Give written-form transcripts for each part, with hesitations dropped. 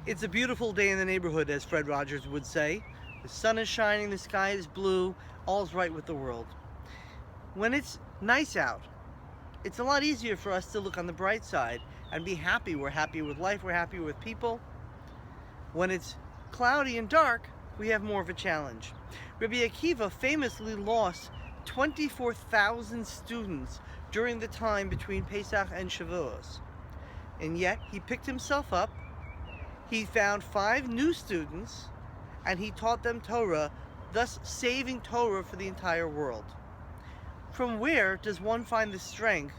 It's a beautiful day in the neighborhood, as Fred Rogers would say. The sun is shining, the sky is blue, all's right with the world. When it's nice out, it's a lot easier for us to look on the bright side and be happy. We're happy with life, we're happy with people. When it's cloudy and dark, we have more of a challenge. Rabbi Akiva famously lost 24,000 students during the time between Pesach and Shavuos. And yet, he picked himself up, he found 5 new students, and he taught them Torah, thus saving Torah for the entire world. From where does one find the strength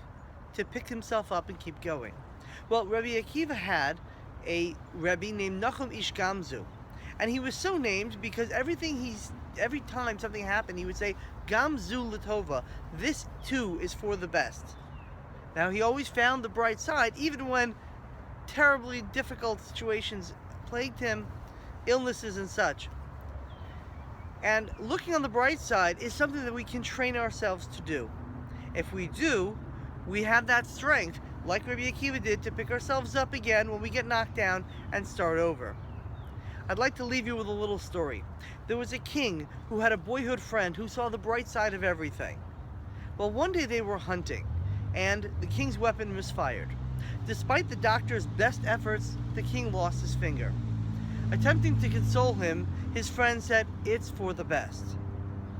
to pick himself up and keep going? Well, Rabbi Akiva had a Rebbe named Nachum Ish Gamzu, and he was so named because every time something happened, he would say, Gamzu Latova, this too is for the best. Now, he always found the bright side, even when terribly difficult situations plagued him, illnesses and such. And looking on the bright side is something that we can train ourselves to do. If we do, we have that strength, like Rabbi Akiva did, to pick ourselves up again when we get knocked down and start over. I'd like to leave you with a little story. There was a king who had a boyhood friend who saw the bright side of everything. Well, one day they were hunting, and the king's weapon misfired. Despite the doctor's best efforts, the king lost his finger. Attempting to console him, his friend said, "It's for the best."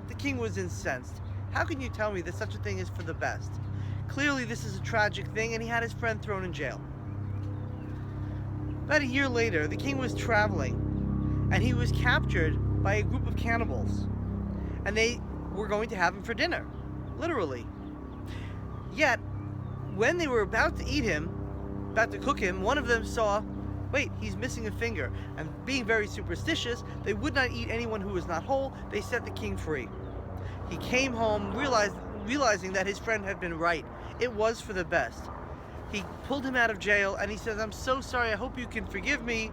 The king was incensed. "How can you tell me that such a thing is for the best? Clearly this is a tragic thing," and he had his friend thrown in jail. About a year later, the king was traveling, and he was captured by a group of cannibals. And they were going to have him for dinner, literally. Yet, when they were about to eat him, about to cook him, one of them saw, wait, he's missing a finger. And being very superstitious, they would not eat anyone who was not whole. They set the king free. He came home, realizing that his friend had been right. It was for the best. He pulled him out of jail and he says, "I'm so sorry, I hope you can forgive me."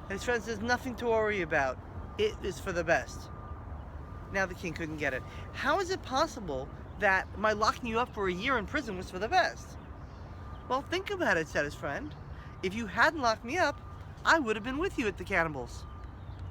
And his friend says, "Nothing to worry about. It is for the best." Now the king couldn't get it. How is it possible that my locking you up for a year in prison was for the best? "Well, think about it," said his friend. "If you hadn't locked me up, I would have been with you at the cannibals."